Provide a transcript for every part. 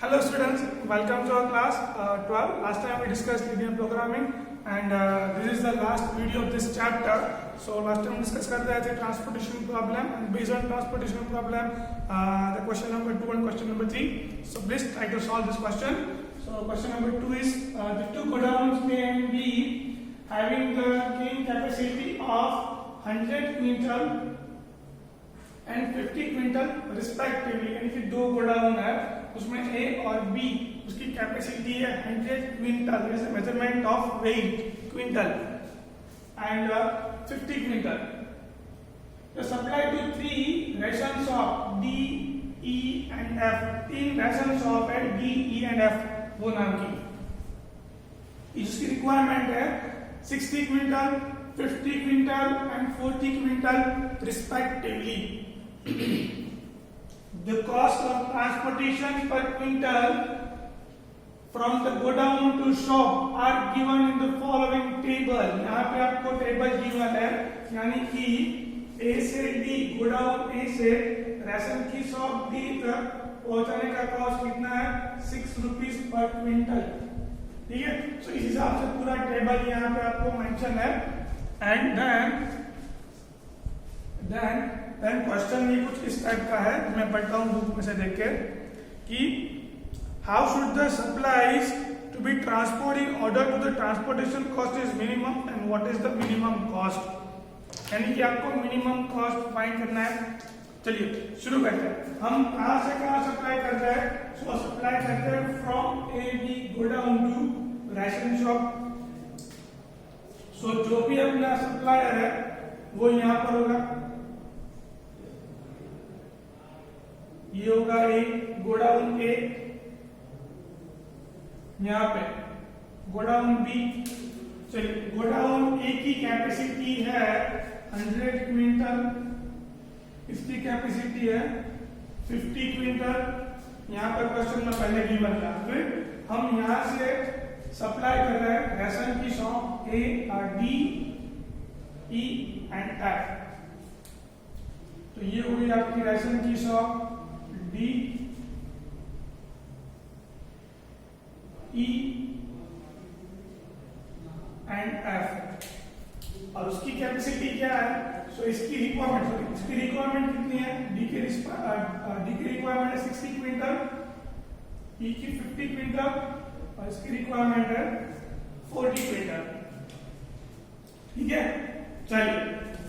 Hello students, welcome to our class 12. Last time we discussed linear programming and this is the last video of this chapter. So last time we discussed the transportation problem, and based on transportation problem the question number 2 and question number 3. So please try to solve this question. So question number 2 is the two godowns A and B having the carrying capacity of 100 quintal and 50 quintal respectively, यानी कि दो godown है उसमें ए और B, उसकी capacity है 100 quintal, जैसे measurement of weight quintal and 50 quintal. तो supply to 3 ration shop D E and F, 3 ration shop है डी ई एंड एफ वो नाम की. इसकी रिक्वायरमेंट है 60 quintal, 50 quintal and 40 quintal respectively. The cost of transportation per quintal from the godown to shop are given in the following table. यहाँ पे आपको table given है, यानी कि A से D, गोडाउन A से रेशन की शॉप D तक पहुंचाने का कॉस्ट कितना है 6 रुपीज पर क्विंटल. ठीक है, तो इस हिसाब से पूरा टेबल यहाँ पे आपको मेंशन है. एंड देन क्वेश्चन ये कुछ इस टाइप का है, मैं पढ़ता हूँ बुक में से देख के कि how should the supplies to be transport in order to the transportation cost is minimum and what is the minimum cost. यानी कि आपको मिनिमम कॉस्ट फाइंड करना है. चलिए शुरू करते हैं. हम कहाँ से कहाँ सप्लाई कर रहे हैं? सो सप्लाई करते हैं from A B godown to ration shop. So जो भी अपना सप्लायर है वो यहाँ पर होगा, ये होगा ए गोडाउन ए, यहाँ पे गोडाउन बी. चलिए गोडाउन ए की कैपेसिटी है 100 क्विंटल, इसकी कैपेसिटी है 50 क्विंटल. यहाँ पर क्वेश्चन में पहले गिवन था. फिर हम यहाँ से सप्लाई कर रहे हैं रेशन की शॉप ए और डी ई एंड एफ. तो ये हुई आपकी रेशन की shop D E and F, और उसकी कैपेसिटी क्या है? सो इसकी रिक्वायरमेंट कितनी है? डी की रिक्वायरमेंट है 60 क्विंटल, ई की 50 क्विंटल और इसकी रिक्वायरमेंट है 40 क्विंटल. ठीक है, चलिए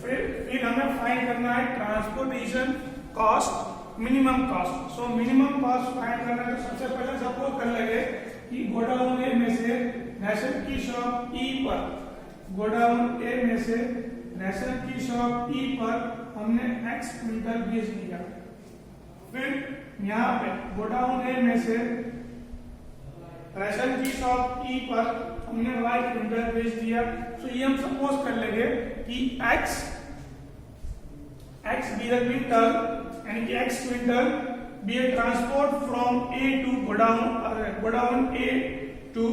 फिर हमें फाइंड करना है transportation cost, minimum cost. So minimum cost find करना है. तो सबसे पहले सपोज कर लेंगे कि गोडाउन ए में से रेशन की शॉप ई पर, गोडाउन ए में से रेशन की शॉप ई पर हमने x क्विंटल बेच दिया. फिर यहाँ पे गोडाउन ए में से रेशन की शॉप ई पर हमने y क्विंटल बेच दिया. तो ये हम सपोज कर लेंगे कि x बी द क्विंटल, यानी कि x quintal be a transport from A to godown A to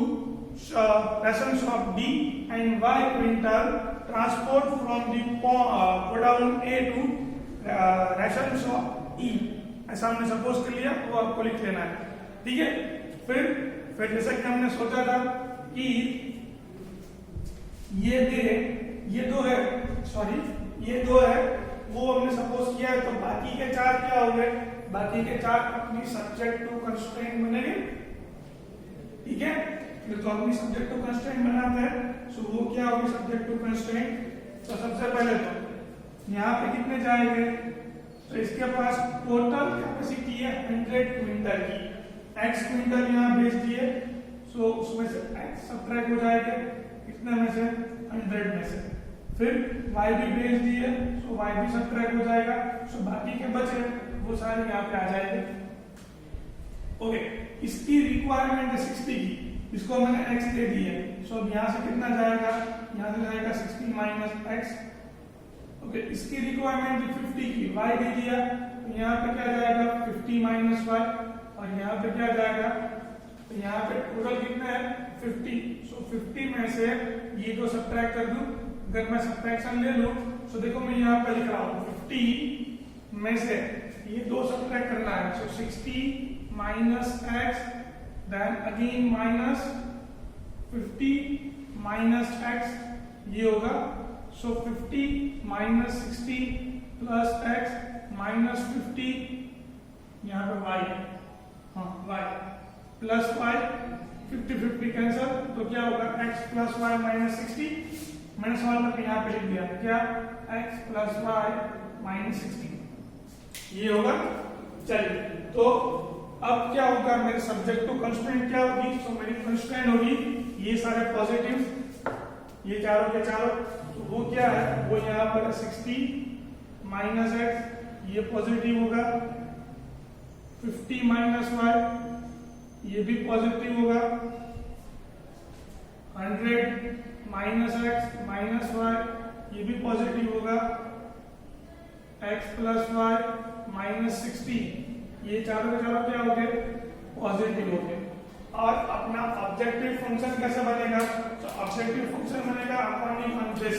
ration shop D and y quintal transport from the godown A to ration shop E. ऐसा हमने suppose कर लिया, वो आपको लिख लेना है. ठीक है, फिर जैसा कि हमने सोचा था कि ये दो है वो हमने सपोज किया है. तो बाकी के चार क्या हो गए? बाकी के चार अपनी सब्जेक्ट टू कंस्ट्रेंट बनेंगे. ठीक है, फिर तो अपनी सब्जेक्ट टू कंस्ट्रेंट बनाते हैं. सो वो क्या होगी सब्जेक्ट टू कंस्ट्रेंट? तो सबसे पहले तो यहाँ पे कितने जाएंगे? तो इसके पास टोटल कैपेसिटी है 100 क्विंटल की. x क्विंटल यहाँ बेच दिए, सो उसमें से x सब्ट्रैक्ट हो जाएगा कितने में से? 100 में से. फिर y भी बेच दिए, सो y भी सब्ट्रैक्ट हो जाएगा. सो बाकी के बचे वो सारे यहाँ पे आ जाएंगे. ओके, इसकी रिक्वायरमेंट है 60 की, इसको मैंने x दे दी है. सो अब यहाँ से कितना जाएगा? यहाँ से जाएगा 60 माइनस x. ओके, इसकी रिक्वायरमेंट थी 50 की, y दे दिया. तो यहाँ पे क्या जाएगा? 50 माइनस y. और यहाँ पे क्या जाएगा? तो यहाँ पे टोटल कितना है? 50. सो 50 में से ये दो सब्ट्रैक्ट कर दूं. अगर मैं सब्ट्रैक्शन ले लूं तो देखो मैं यहाँ पे लिख रहा हूँ 50 में से ये दो सब्ट्रैक्ट करना है. सो 60 minus x, then again minus 50 minus x, ये होगा. So 50 minus 60 plus x minus 50, यहाँ पे y, हाँ y plus y, 50 कैंसल, तो क्या होगा x plus y minus 60, minus वाला मैं यहाँ पे लिख दिया क्या, x plus y minus 60, ये होगा. चलिए, तो अब क्या होगा, मेरे सब्जेक्ट टू कंस्ट्रेंट क्या होगी, तो मेरी कंस्ट्रेंट होगी ये सारे पॉजिटिव, ये चारों के चारों, तो वो क्या है, वो यहाँ पर 60 माइनस एक्स, ये पॉजिटिव होगा. 50 माइनस वाई, ये भी पॉजिटिव होगा. 100 माइनस एक्स माइनस वाई, ये भी पॉजिटिव होगा. x प्लस वाई माइनस 60, ये चारों के चारों क्या हो गए, पॉजिटिव हो गए. और अपना ऑब्जेक्टिव फंक्शन कैसे बनेगा, तो ऑब्जेक्टिव फंक्शन बनेगा अपॉन ऑन दिस,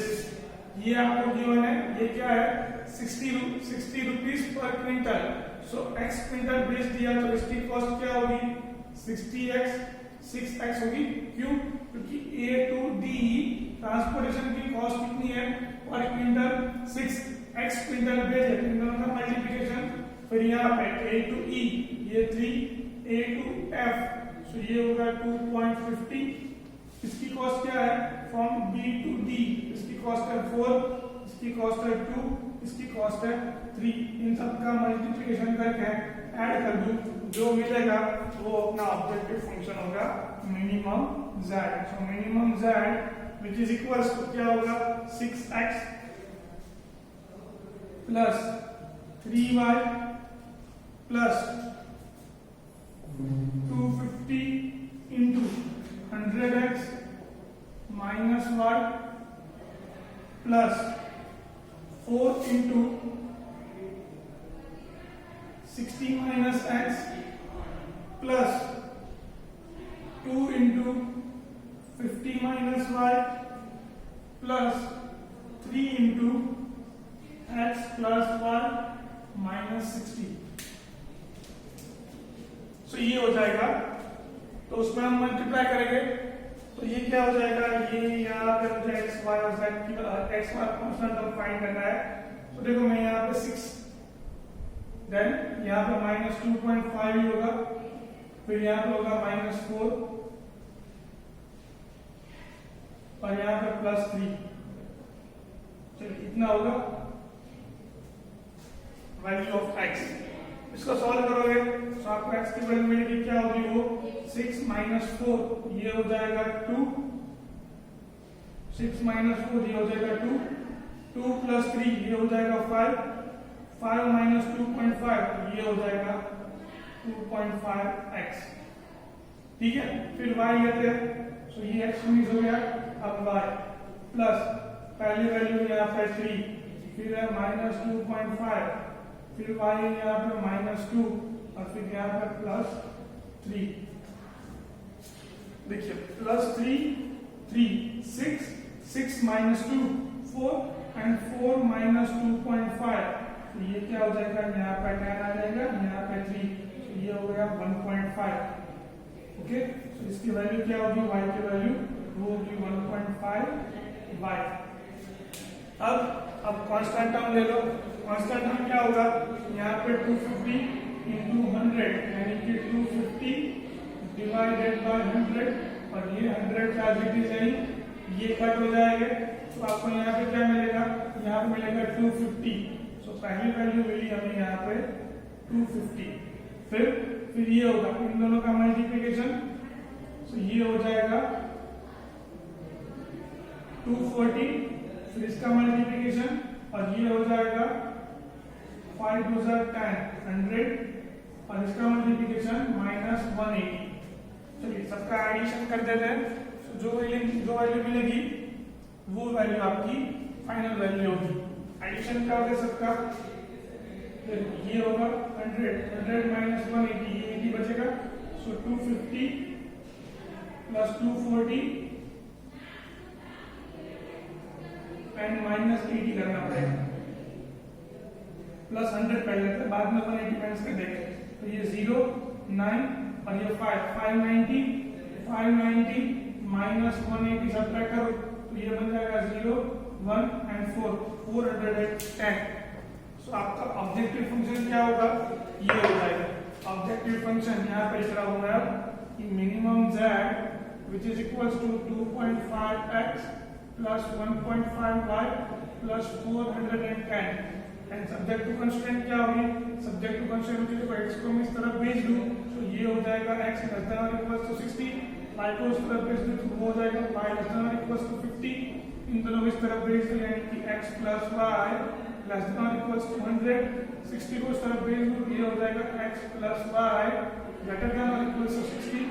ये आपको गिवन है, ये क्या है 60 रुपीस पर क्विंटल. सो x क्विंटल बेच दिया तो इसकी कॉस्ट क्या होगी 60x, 6x होगी. क्यों, क्योंकि A टू D ट्रांसपोर्टेशन की कॉस्ट कितनी है पर क्विंटल 6x क्विंटल बेच, इन दोनों का मल्टीप्लिकेशन, फिर यहाँ पे A टू E ये 3, A टू F, तो ये होगा 2.50. इसकी कॉस्ट क्या है फ्रॉम B टू D, इसकी कॉस्ट है 4, इसकी कॉस्ट है 2, इसकी कॉस्ट है 3. इन सब का मल्टीप्लिकेशन करके ऐड कर दूं, जो मिलेगा वो अपना ऑब्जेक्टिव फंक्शन होगा minimum z. So minimum z which is equals to क्या होगा 6x plus 3y plus 250 into 100x minus y plus 4 into 60 minus x plus 2 into 50 minus y plus 3 into x plus y minus 60. तो ये हो जाएगा, तो उसमें हम multiply करेंगे, तो ये क्या हो जाएगा, ये यहाँ पे मुझे x y और z की x y कांस्टेंट हम फाइंड करना है. तो देखो मैं यहाँ पे 6, देन यहाँ पे माइनस 2.5 ही होगा, फिर यहाँ पे होगा माइनस 4 और यहाँ पे प्लस 3. चलिए इतना होगा वैल्यू ऑफ x. इसको सॉल्व करोगे तो आपको x की वैल्यू मिलेगी, क्या होगी वो 6 माइनस 4, ये हो जाएगा 2, 6 माइनस 4 ये हो जाएगा 2, 2 प्लस 3 ये हो जाएगा 5, 5 माइनस 2.5 ये हो जाएगा 2.5x. ठीक है, फिर y लेते हैं, तो ये x फिनिश हो गया. अब y प्लस पहली वैल्यू यहाँ पे 3, फिर है माइनस 2.5, फिर y यहाँ पे माइनस 2 और फिर यहाँ पे प्लस 3. देखिए प्लस 3, 3, 6 माइनस 2 4 एंड 4 माइनस 2.5, तो ये क्या हो जाएगा, यहाँ पे 10 आ जाएगा, यहाँ पे 3, तो ये हो गया 1.5. ओके, तो इसकी वैल्यू क्या होगी, y की वैल्यू वो होगी 1.5 y. अब कांस्टेंट टर्म ले लो. कांस्टेंट टर्म क्या होगा, यहाँ पे 250 into 100 यानी कि 250 डिवाइडेड बाय 100, और ये 100 का एज है, ये कट हो जाएंगे, तो आपको यहाँ पे क्या मिलेगा, यहाँ पे मिलेगा 250. सो पहली वैल्यू मिली हमें यहाँ पे 250. फिर ये होगा इन दोनों का मल्टीप्लिकेशन, तो ये हो जाएगा 240, फिर इसका मल्टीप्लिकेशन, और ये हो जाएगा 5 2 10 100, और इसका मल्टीप्लिकेशन माइनस 180. चलिए सबका एडिशन कर देते हैं, तो जो वैल्यू मिलेगी वो वैल्यू आपकी फाइनल वैल्यू होगी. एडिशन क्या होगा सबका, ये होगा 100 माइनस 180, ये 80 बचेगा. सो 250 प्लस 240 एंड माइनस 80 करना पड़ेगा, प्लस 100 कर लेते हैं, बाद में 180 माइनस कर देंगे, तो ये 0, 9 और ये 590 माइनस 180 सब्ट्रैक्ट करो तो ये बन जाएगा 0 1 एंड 4 410। सो आपका ऑब्जेक्टिव फंक्शन क्या होगा, ये हो जाएगा ऑब्जेक्टिव फंक्शन। यहाँ पे लिख रहा हूँ मैं कि minimum z which is equals to 2.5x plus 1.5y plus 410 and subject to constraint क्या होगी, सब्जेक्ट टू कंस्ट्रेंट होगी तो x को मैं इस तरफ भेज दूं तो ये हो जाएगा x लेस देन और इक्वल्स टू 60, y को इस तरफ भेज दूं तो वो हो जाएगा y लेस देन और इक्वल्स टू 50, इन दोनों को इस तरफ भेज दें यानी कि x plus y less than और इक्वल्स टू 100, 60 को इस तरफ भेज दूं ये हो जाएगा x plus y greater than और इक्वल्स टू 60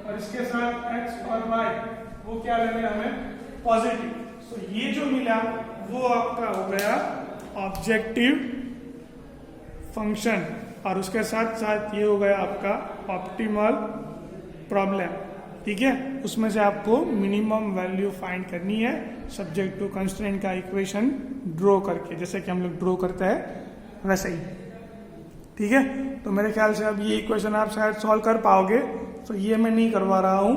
और इसके साथ x और y वो क्या लेंगे हमें पॉजिटिव। सो ये जो मिला वो आपका हो गया ऑब्जेक्टिव फंक्शन और उसके साथ साथ ये हो गया आपका ऑप्टिमल प्रॉब्लम। ठीक है, उसमें से आपको मिनिमम वैल्यू फाइंड करनी है सब्जेक्ट टू कंस्ट्रेंट का इक्वेशन ड्रॉ करके, जैसे कि हम लोग ड्रॉ करते हैं वैसे ही। ठीक है, तो मेरे ख्याल से अब ये इक्वेशन आप शायद सॉल्व कर पाओगे, तो ये मैं नहीं करवा रहा हूं,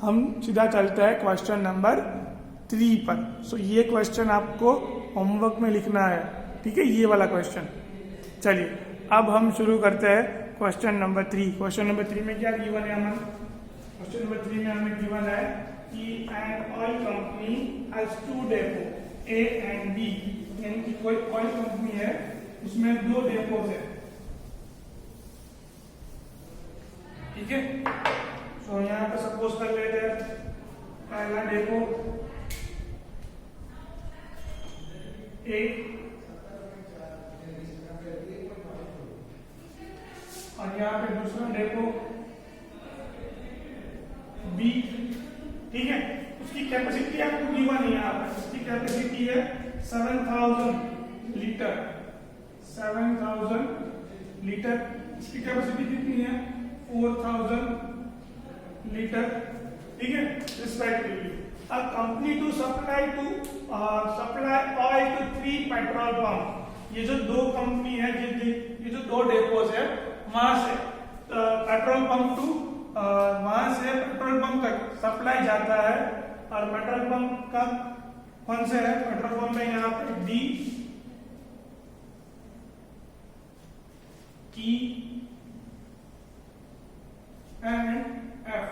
हम सीधा चलते हैं क्वेश्चन नंबर 3 पर। सो ये क्वेश्चन आपको होमवर्क में लिखना है। ठीक है, ये वाला क्वेश्चन। चलिए अब हम शुरू करते हैं क्वेश्चन नंबर 3। क्वेश्चन नंबर 3 में क्या गिवन है हमें, क्वेश्चन नंबर 3 में हमें गिवन है कि an oil company has 2 depot A and B, यानी कि कोई ऑयल कंपनी है उसमें 2 डेपोज है। ठीक है, सो यहाँ पे सपोज कर लेते हैं पहला डेपो ए और यहाँ पे दूसरा डेपो बी। ठीक है, उसकी कैपेसिटी आपको गिवन है, यहाँ पर उसकी कैपेसिटी है 7000 लीटर, 7000 लीटर। इसकी कैपेसिटी कितनी है 4000 लीटर। ठीक है, respectively. A company to supply oil to 3 petrol pump, ये जो 2 कंपनी है, ये जो 2 डेपोज है वहां से पेट्रोल पंप टू वहां से पेट्रोल पंप तक सप्लाई जाता है। और पेट्रोल पंप का कौन से है, पेट्रोल पंप है यहाँ पे डी ई एंड एफ,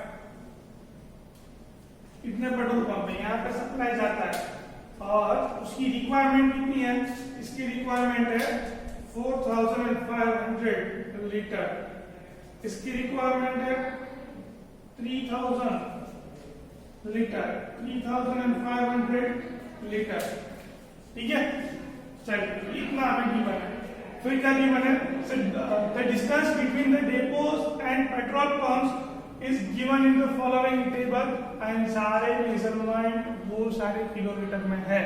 इतने पेट्रोल पंप है यहाँ पे सप्लाई जाता है। और उसकी रिक्वायरमेंट कितनी है, इसकी रिक्वायरमेंट है 4500 लीटर, इसकी रिक्वायरमेंट है 3000 लीटर, 3500 लीटर। ठीक है, चलिए इतना हमें गिवन है। फिर क्या गिवन है, the distance between the depots and petrol pumps is given in the following table and सारे मेजरमेंट वो सारे किलोमीटर में है,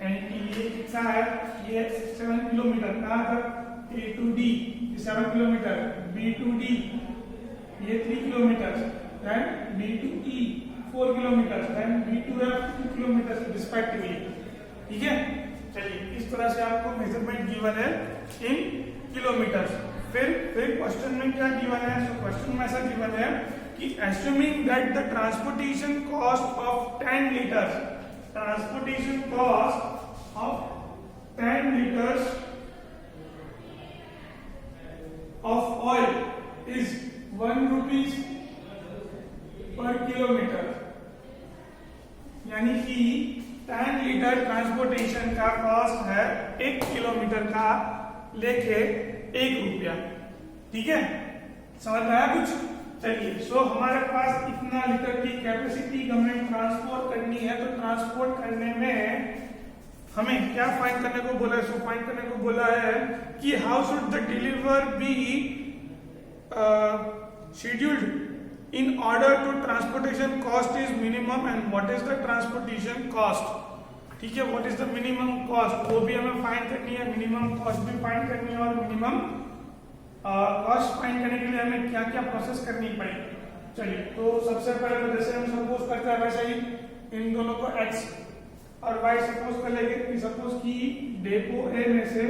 यानी कि ये कितना है, ये 7 किलोमीटर कहाँ तक, A to D 7 kilometre, B to D ये 3 kilometre, then B to E 4 kilometre, then B to F 2 kilometre respectively. ठीक है, चलिए इस तरह से आपको मेजरमेंट गिवन है इन किलोमीटर। फिर क्वेश्चन में क्या गिवन है, सो क्वेश्चन में ऐसा गिवन है कि assuming that the transportation cost of 10 liters, transportation cost of 10 liters of oil is 1 rupees per kilometer, यानी कि 10 लीटर ट्रांसपोर्टेशन का कॉस्ट है 1 किलोमीटर का लेके 1 रुपया। ठीक है, समझ में आया कुछ? चलिए, सो हमारे पास इतना लीटर की कैपेसिटी हमें ट्रांसपोर्ट करनी है, तो ट्रांसपोर्ट करने में हमें क्या फाइंड करने को बोला है, सो फाइंड करने को बोला है कि how should the deliver be scheduled in order to transportation cost is minimum and what is the transportation cost. ठीक है, what is the minimum cost वो भी हमें फाइंड करनी है, मिनिमम कॉस्ट भी फाइंड करनी है और मिनिमम कॉस्ट फाइंड करने के लिए हमें क्या क्या प्रोसेस करनी पड़ेगी। चलिए, तो सबसे पहले तो जैसे हम सपोज करते हैं वैसे ही इन दोनों को x और y सपोज कर लेंगे कि सपोज कि डेपो ए में से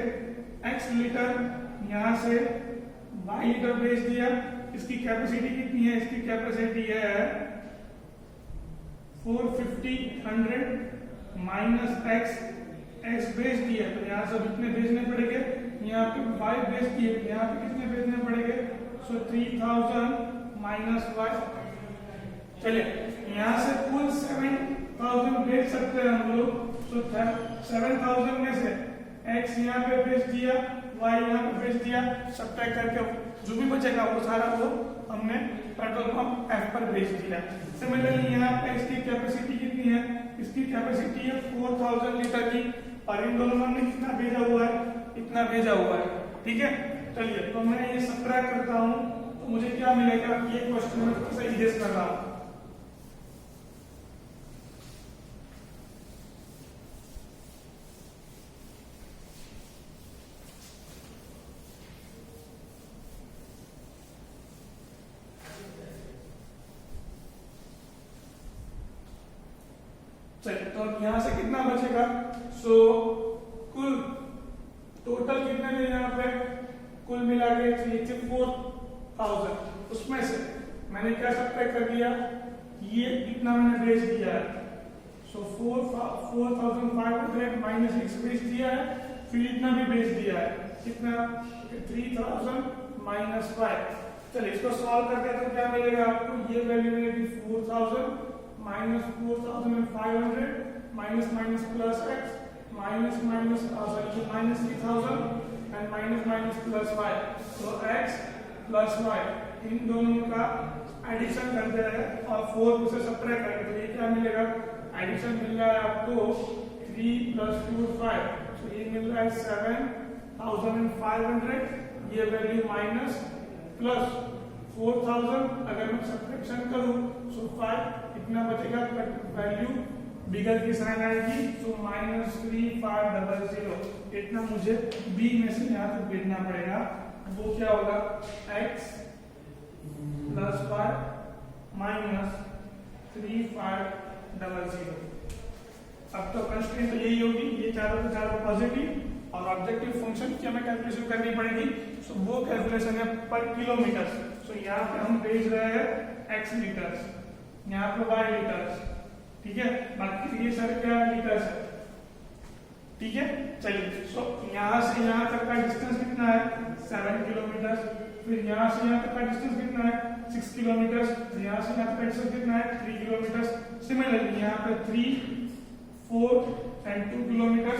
x लीटर यहाँ से y लीटर भेज दिया इसकी कैपेसिटी कितनी है? इसकी कैपेसिटी है 450 100 माइनस एक्स भेज दिया, तो यहाँ से कितने भेजने पड़ेंगे? यहाँ पे 5 भेज दिए, यहाँ पे कितने भेजने पड़ेंगे? सो 3000 माइनस 5। चलिए यहाँ से कुल 7000 भेज सकते हैं हम लोग। सो 7000 में से x यहाँ पे भेज दिया, y यहाँ पे भेज दिया, सब्ट्रैक्ट करके जो भी बचेगा वो सारा वो हमने पेट्रोल पंप F पर भेज दिया। सिमिलरली यहाँ पे इसकी कैपेसिटी कितनी है? इसकी कैपेसिटी है 4000 लीटर की, और इन दोनों में हमने कितना भेजा हुआ है? इतना भेजा हुआ है। ठीक है, चलिए तो मैं ये सब्ट्रैक्ट करता हूँ तो मुझे क्या मिलेगा? ये क्वेश्चन में थोड़ा सा इरेज कर रहा हूँ। चलिए तो यहाँ से कितना बचेगा? सो कुल टोटल कितने थे यहाँ पे? कुल मिला के 4000, उसमें से मैंने क्या सब्ट्रैक्ट कर दिया? ये कितना मैंने भेज दिया है? सो 4500 माइनस x भेज दिया है, फिर इतना भी भेज दिया है, कितना? 3000 माइनस 5। चलिए इसको सॉल्व करते हैं तो क्या मिलेगा आपको? ये वैल्यू मिलेगी 4000 minus 4500 minus minus plus x minus minus sorry minus 3000 and minus minus plus 5। तो x प्लस y इन दोनों का एडिशन करते हैं और 4 से सब्ट्रैक्ट करेंगे तो ये क्या मिलेगा? एडिशन मिल रहा है आपको 3 प्लस 4 5, तो ये मिल रहा है 7500। ये वैल्यू माइनस प्लस 4000, अगर मैं सब्ट्रैक्शन करूं सो 5 कितना बचेगा? वैल्यू बिगर की साइन आएगी, तो -3500। इतना मुझे बी में से यहाँ तक भेजना पड़ेगा। वो क्या होगा? x plus 5 minus 3500। अब तो कंस्ट्रेंट यही होगी, ये चारों के चारों पॉजिटिव और ऑब्जेक्टिव फंक्शन की हमें कैलकुलेशन करनी पड़ेगी। सो वो कैलकुलेशन है पर किलोमीटर। सो यहाँ पे हम भेज रहे हैं x लीटर्स, यहाँ पे y लीटर्स, ठीक है, बाकी ये सारे क्या लीटर्स है। ठीक है, चलिए सो यहाँ से यहाँ तक का डिस्टेंस कितना है? 7 किलोमीटर। फिर यहाँ से यहाँ तक का डिस्टेंस कितना है? 6 किलोमीटर। यहाँ से यहाँ तक का डिस्टेंस कितना है? 3 किलोमीटर। सिमिलरली यहाँ पे 3, 4 एंड 2 किलोमीटर।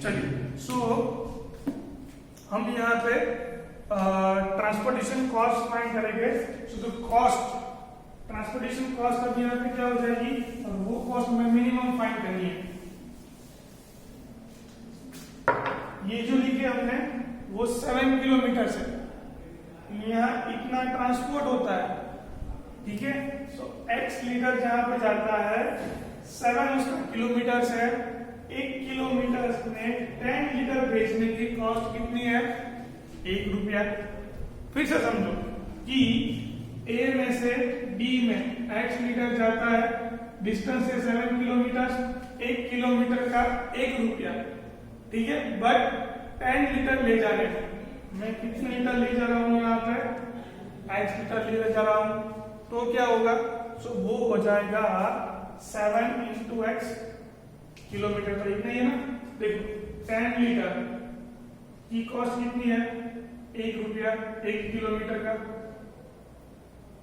चलिए सो हम यहाँ पे ट्रांसपोर्टेशन कॉस्ट फाइंड करेंगे। So the cost transportation cost अब यहाँ पे क्या हो जाएगी? और वो कॉस्ट में मिनिमम फाइंड करनी है। ये जो लिखे हमने वो 7 किलोमीटर से यहाँ इतना ट्रांसपोर्ट होता है। ठीक है, सो x लीटर जहां पे जाता है 7 उसका किलोमीटर है। 1 किलोमीटर में 10 लीटर भेजने की कॉस्ट कितनी है? 1 रुपया। फिर से समझो कि A में से B में x लीटर जाता है, डिस्टेंस है 7 किलोमीटर, 1 किलोमीटर का 1 रुपया। ठीक है, बट 10 लीटर ले जा रहे हैं। मैं कितने लीटर ले जा रहा हूं? यहाँ पे x लीटर ले जा रहा हूं, तो क्या होगा? सो वो हो जाएगा 7 × x किलोमीटर। तो इतना ही है ना। देखो 10 लीटर की कॉस्ट कितनी है? 1 रुपया। 1 किलोमीटर का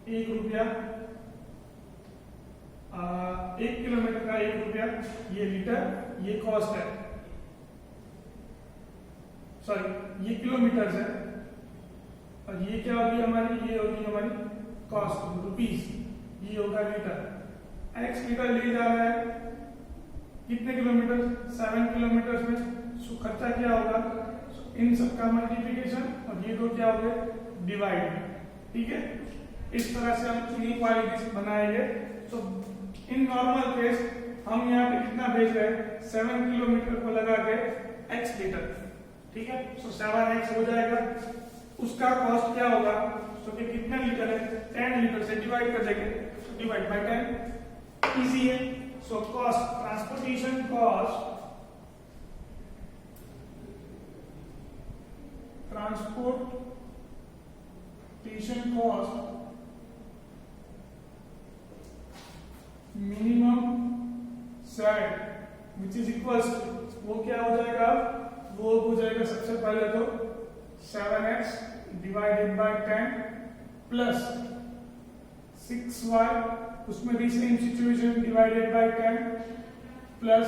1 रुपया, 1 किलोमीटर का 1 रुपया, ये लीटर, ये कॉस्ट है, सॉरी ये किलोमीटर है, और ये क्या होगी हमारी? ये होगी हमारी कॉस्ट, रुपीस। ये होगा लीटर। x लीटर ले जा रहा है कितने किलोमीटर? 7 किलोमीटर में। सो खर्चा क्या होगा? इन सबका मल्टीप्लिकेशन और ये दो क्या हो गए? डिवाइड। ठीक है, इस तरह से हम इनइक्वालिटीज बनाएंगे। तो इन नॉर्मल केस हम यहाँ पे कितना भेज रहे हैं? 7 किलोमीटर को लगा के x लीटर। ठीक है, सो 7x हो जाएगा। उसका कॉस्ट क्या होगा? तो कि कितने लीटर है? 10 लीटर से डिवाइड कर देंगे, डिवाइड बाय 10, इजी है। So cost, transportation cost, acquisition cost minimum set which is equals to, वो क्या हो जाएगा, वो हो जाएगा सबसे पहले तो 7x divided by 10 plus 6y, उसमें भी same situation, divided by 10 plus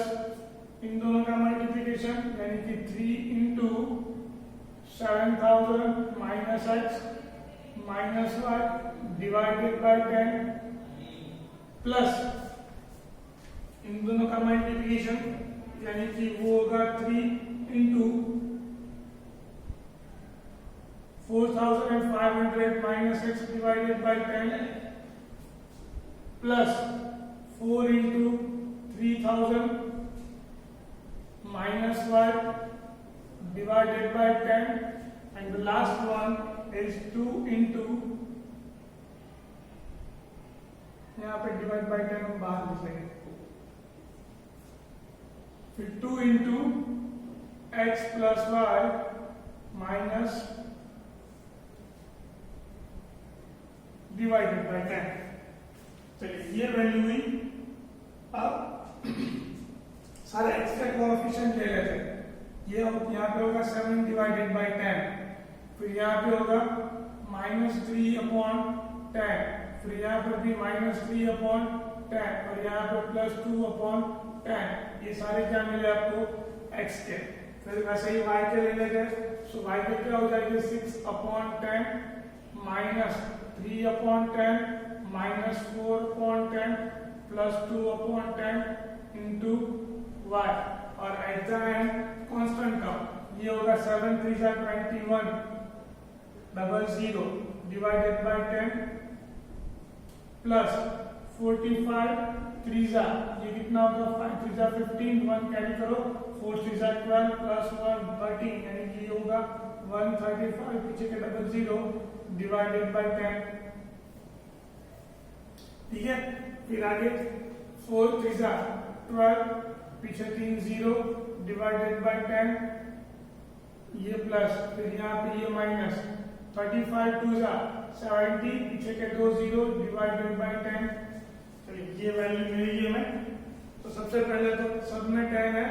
इन दोनों का मल्टीप्लिकेशन यानी कि 3 into 7000 minus x minus y divided by 10 plus इन दोनों का मल्टीप्लिकेशन यानी कि वो होगा 3 into 4500 minus x divided by 10 plus 4 into 3000 minus y divided by 10 and the last one is 2 into, यहाँ पे divide by 10 हम बाहर लिख लेंगे, फिर 2 into x plus y minus divided by 10। चलिए ये वैल्यू हुई। अब सारे x का कोएफिशिएंट ले लेते हैं। ये यहाँ पे होगा 7 डिवाइडेड बाय 10, फिर यहाँ पे होगा -3/10, फिर यहाँ पर भी -3/10 और यहाँ पे +2/10। ये सारे क्या मिले आपको, x के। फिर वैसे ही y के ले लेते हैं, सो y के क्या हो जाएगी 6/10 -3/10 -4/10 +2/10 इंटू y और एट द एंड कांस्टेंट का ये होगा 7 3 जा 21 00 डिवाइडेड बाय 10 प्लस 45 3 जा ये कितना होगा 5 3 जा 15 1 कैरी करो 4 3 जा 12 प्लस 1 13 यानी कि ये होगा 135 पीछे के 00 डिवाइडेड बाय 10। ठीक है, फिर आगे 4 3 जा 12 पीछे 3 0 डिवाइडेड बाय 10 ये प्लस फिर यहाँ पे ये माइनस 35 2 जा 70 पीछे के 2 0 डिवाइडेड बाय 10। चलिए ये वैल्यू मिली है हमें। तो सबसे पहले तो सब में 10 है,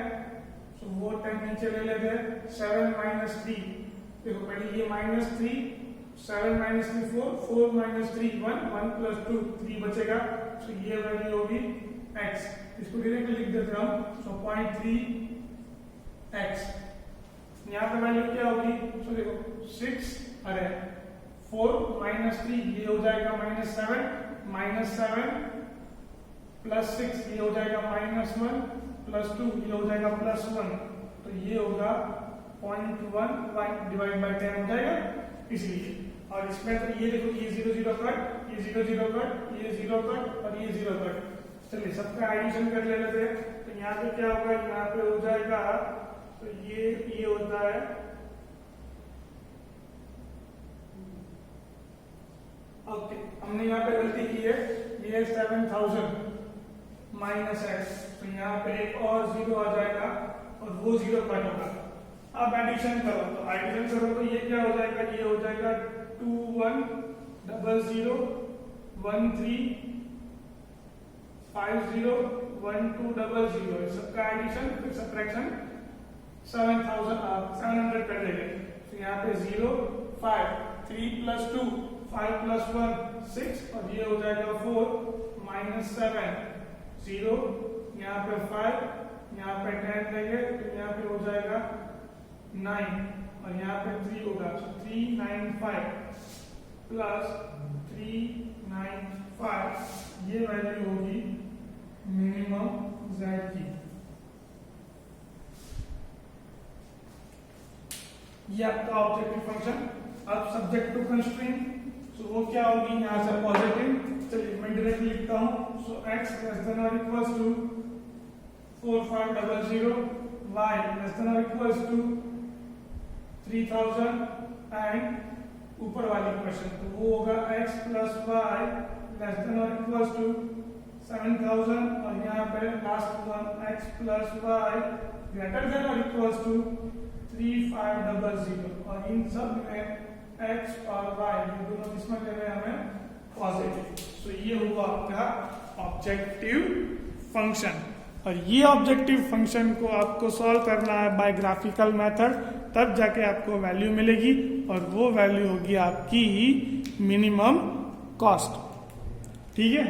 तो वो 10 नीचे ले लेते हैं। 7 - 3 देखो पहले ये -3 7 - 3 4 4 - 3 1 1 + 2 3 बचेगा, तो ये वैल्यू होगी x। इसको डायरेक्टली लिख देते हम, सो 0.3x। यहाँ पे वैल्यू क्या होगी, सो देखो 4 - 3 ये हो जाएगा -7 प्लस 6 ये हो जाएगा -1 प्लस 2 ये हो जाएगा +1, तो ये होगा 0.1 डिवाइड बाय 10 हो जाएगा इसलिए। और इसमें तो ये देखो ये 0 0 कट, ये 0 0 कट, ये 0 कट और ये 0 कट। चलिए सबका एडिशन कर लेते हैं। तो यहाँ पे क्या होगा, यहाँ पे हो जाएगा, तो ये होता है ओके, हमने यहाँ पे गलती की है, ये 7000 माइनस x, तो यहाँ पे एक और 0 आ जाएगा और वो 0 कट होगा। अब एडिशन करो, तो एडिशन करो तो ये क्या हो जाएगा, ये हो जाएगा 2100 13 50 1200, सबका एडिशन फिर सब्ट्रैक्शन 700 कर देंगे। तो यहाँ पे 0 5 3 + 2 5 + 1 6 और ये हो जाएगा 4 -7 0 यहाँ पे 5 यहाँ पे 10 देंगे, तो यहाँ पे हो जाएगा 9 और यहाँ पे 3 होगा, तो 395 प्लस 395 ये वैल्यू होगी मिनिमम z की। ये आपका ऑब्जेक्टिव फंक्शन। अब सब्जेक्ट टू कंस्ट्रेंट, सो वो क्या होगी, यहाँ से पॉजिटिव। चलिए मैं डायरेक्ट लिखता हूँ, सो x ≤ 4500 y ≤ 3000 एंड ऊपर वाली क्वेश्चन तो वो होगा x + y ≤ 7000 और यहाँ पे लास्ट वन x + y > 3500 और इन सब में एक्स और वाई, ये दोनों किसमें दे रहे हैं हमें? पॉजिटिव। तो ये हुआ आपका ऑब्जेक्टिव फंक्शन। और ये ऑब्जेक्टिव फंक्शन को आपको सॉल्व करना है बाय ग्राफिकल मेथड, तब जाके आपको वैल्यू मिलेगी और वो वैल्यू होगी आपकी मिनिमम कॉस्ट। ठीक है,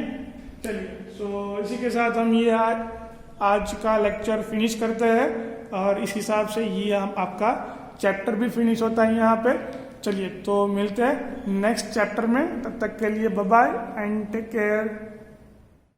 चलिए। सो इसी के साथ हम ये आज का लेक्चर फिनिश करते हैं और इस हिसाब से ये हम आपका चैप्टर भी फिनिश होता है यहाँ पे। चलिए, तो मिलते हैं नेक्स्ट चैप्टर में, तब तक के लिए bye bye and take care.